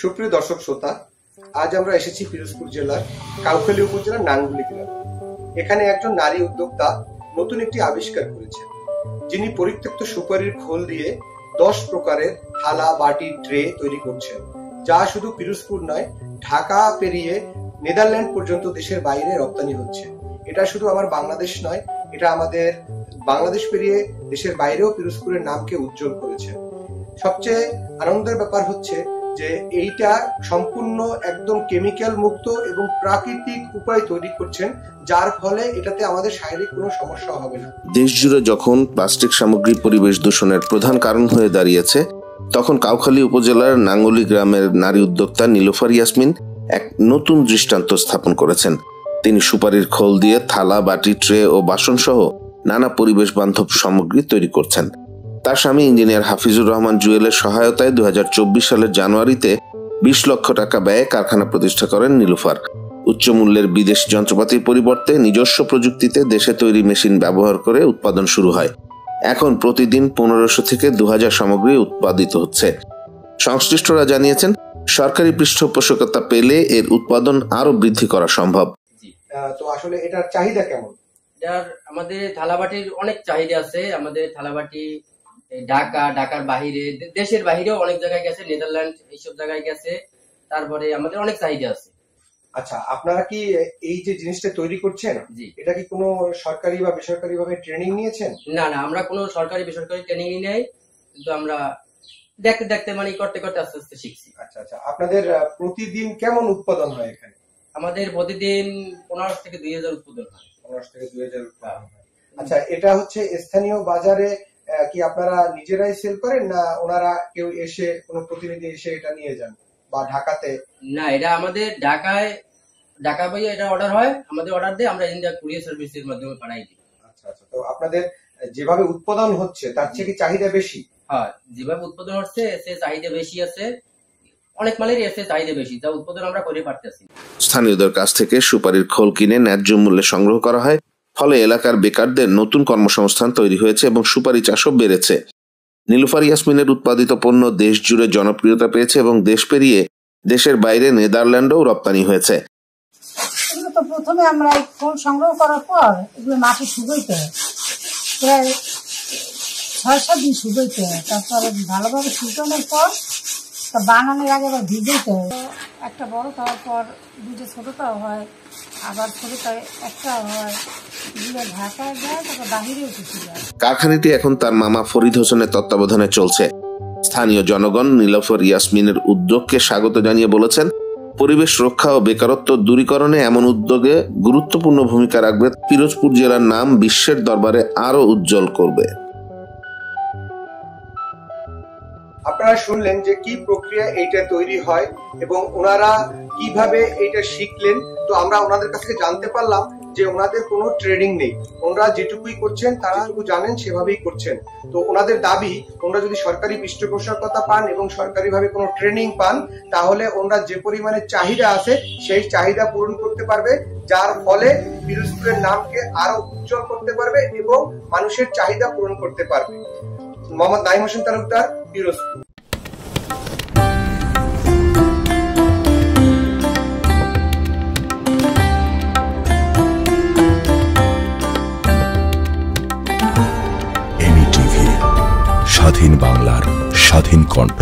সুপ্রিয় দর্শক শ্রোতা, আজ আমরা এসেছি পিরোজপুর জেলার কাউখালী উপজেলার নাঙ্গুলি গ্রামে। এখানে একজন নারী উদ্যোক্তা নতুন একটি আবিষ্কার করেছেন, যিনি পরিত্যক্ত সুপারির খোল দিয়ে 10 প্রকারের থালা, বাটি, ট্রে তৈরি করছেন, যা শুধু পিরোজপুর নয়, ঢাকা পেরিয়ে নেদারল্যান্ড পর্যন্ত দেশের বাইরে রপ্তানি হচ্ছে। এটা শুধু আমার বাংলাদেশ নয়, এটা আমাদের বাংলাদেশ পেরিয়ে দেশের বাইরেও পিরোজপুরের নামকে উজ্জ্বল করেছে। সবচেয়ে আনন্দের ব্যাপার হচ্ছে যে এইটা সম্পূর্ণ একদম কেমিক্যাল মুক্ত এবং প্রাকৃতিক উপায় তৈরি করছেন, যার ফলে এটাতে আমাদের শারীরিক কোনো সমস্যা হবে না। দেশ জুড়ে যখন প্লাস্টিক সামগ্রী পরিবেশ দূষণের প্রধান কারণ হয়ে দাঁড়িয়েছে, তখন কাউখালী উপজেলার নাঙ্গুলি গ্রামের নারী উদ্যোক্তা নীলুফার ইয়াসমিন এক নতুন দৃষ্টান্ত স্থাপন করেছেন। তিনি সুপারির খোল দিয়ে থালা, বাটি, ট্রে ও বাসন সহ নানা পরিবেশ বান্ধব সামগ্রী তৈরি করছেন। তার স্বামী ইঞ্জিনিয়ার হাফিজুর রহমান জুয়েলের সহায়তায় 2024 সালের জানুয়ারিতে 20 লক্ষ টাকা ব্যয়ে কারখানা প্রতিষ্ঠা করেন নীলুফার। উচ্চ মূল্যের বিদেশি যন্ত্রপাতির পরিবর্তে নিজস্ব প্রযুক্তিতে দেশে তৈরি মেশিন ব্যবহার করে উৎপাদন শুরু হয়। এখন প্রতিদিন 1500 থেকে 2000 সামগ্রী উৎপাদিত হচ্ছে। সংশ্লিষ্টরা জানিয়েছেন, সরকারি পৃষ্ঠপোষকতা পেলে এর উৎপাদন আরো বৃদ্ধি করা সম্ভব। তো আসলে এটার চাহিদা কেমন? আমাদের থালাবাটির অনেক চাহিদা আছে। আমাদের থালাবাটি ঢাকার বাহিরে, দেশের বাহিরেও অনেক জায়গায় গেছে, নেদারল্যান্ড এইসব জায়গায় গেছে। তারপরে আমাদের অনেক চাহিদা আছে। আচ্ছা, আপনারা কি এই যে জিনিসটা তৈরি করছেন, এটা কি কোনো সরকারি বা বেসরকারি ভাবে ট্রেনিং নিয়েছেন? না, আমরা কোনো সরকারি বেসরকারি ট্রেনিং নেই, কিন্তু আমরা দেখতে দেখতে মানে করতে করতে আস্তে আস্তে শিখছি। আচ্ছা, আপনাদের প্রতিদিন কেমন উৎপাদন হয় এখানে? আমাদের প্রতিদিন 1500 থেকে 2000 উৎপাদন হয়। 1500 থেকে 2000 উৎপাদন হয়। আচ্ছা, এটা হচ্ছে স্থানীয় বাজারে কি আপনারা নিজেরাই সেল করেন, না ওনারা কেউ এসে, কোনো প্রতিনিধি এসে এটা নিয়ে যান, বা ঢাকাতে? না, এটা আমাদের ঢাকা বইয়ে এটা অর্ডার হয়, আমাদের অর্ডার দিয়ে আমরা ইন্ডিয়া কুরিয়ার সার্ভিসের মাধ্যমে পাঠাই দিই। আচ্ছা, তো আপনাদের যেভাবে উৎপাদন হচ্ছে তার চেয়ে কি চাহিদা বেশি? হ্যাঁ, যেভাবে উৎপাদন হচ্ছে এসে চাহিদা বেশি আছে, অনেক মালেরই এসে চাহিদা বেশি, যা উৎপাদন আমরা করে পারতেছি। স্থানীয়দের কাছ থেকে সুপারির খোল কিনে ন্যায্য মূল্যে সংগ্রহ করা হয়, ফলে এলাকার বেকারদের নতুন কর্মসংস্থান তৈরি হয়েছে এবং সুপারি চাষও বেড়েছে। নীলুফার ইয়াসমিনের উৎপাদিত পণ্য দেশ জুড়ে জনপ্রিয়তা পেয়েছে এবং দেশ পেরিয়ে দেশের বাইরে নেদারল্যান্ডেও রপ্তানি হয়েছে। তো প্রথমে আমরা এই খোল সংগ্রহ করার পর এগুলো মাটি শুকাইতে হয়, প্রায় 6-7 দিন শুকাইতে হয়। তারপরে ভালোভাবে শুকানোর পর বানানোর আগে আবার ভিজাইতে হয়। একটা বড় খাওয়ার পর দুটো ছোটটাও হয়, আবার ছোটটায় একটা হয়, ঢাকায় যায়, তারপর বাহিরেও কিছু যায়। কারখানাটি এখন তার মামা ফরিদ হোসেনের তত্ত্বাবধানে চলছে। স্থানীয় জনগণ নীলুফার ইয়াসমিনের উদ্যোগকে স্বাগত জানিয়ে বলেছেন, পরিবেশ রক্ষা ও বেকারত্ব দূরীকরণে এমন উদ্যোগে গুরুত্বপূর্ণ ভূমিকা রাখবে, পিরোজপুর জেলার নাম বিশ্বের দরবারে আরো উজ্জ্বল করবে। আপনারা শুনলেন যে কি প্রক্রিয়া এইটা তৈরি হয় এবং ওনারা কিভাবে এটা শিখলেন। তো আমরা ওনাদের কাছ থেকে জানতে পারলাম যে ওনাদের কোনো ট্রেনিং নেই, ওনারা যেটুকুই করছেন তারা যেটুকু জানেন সেভাবেই করছেন। তো ওনাদের দাবি, ওনারা যদি সরকারি পৃষ্ঠপোষকতা পান এবং সরকারিভাবে কোনো ট্রেনিং পান, তাহলে ওনারা যে পরিমাণে চাহিদা আছে সেই চাহিদা পূরণ করতে পারবে, যার ফলে পিরোজপুরের নামকে আরো উজ্জ্বল করতে পারবে এবং মানুষের চাহিদা পূরণ করতে পারবে। মোহাম্মদ নাঈম হোসেন তালুকদার, পিরোজপুর। স্বাধীন বাংলার স্বাধীন কণ্ঠ।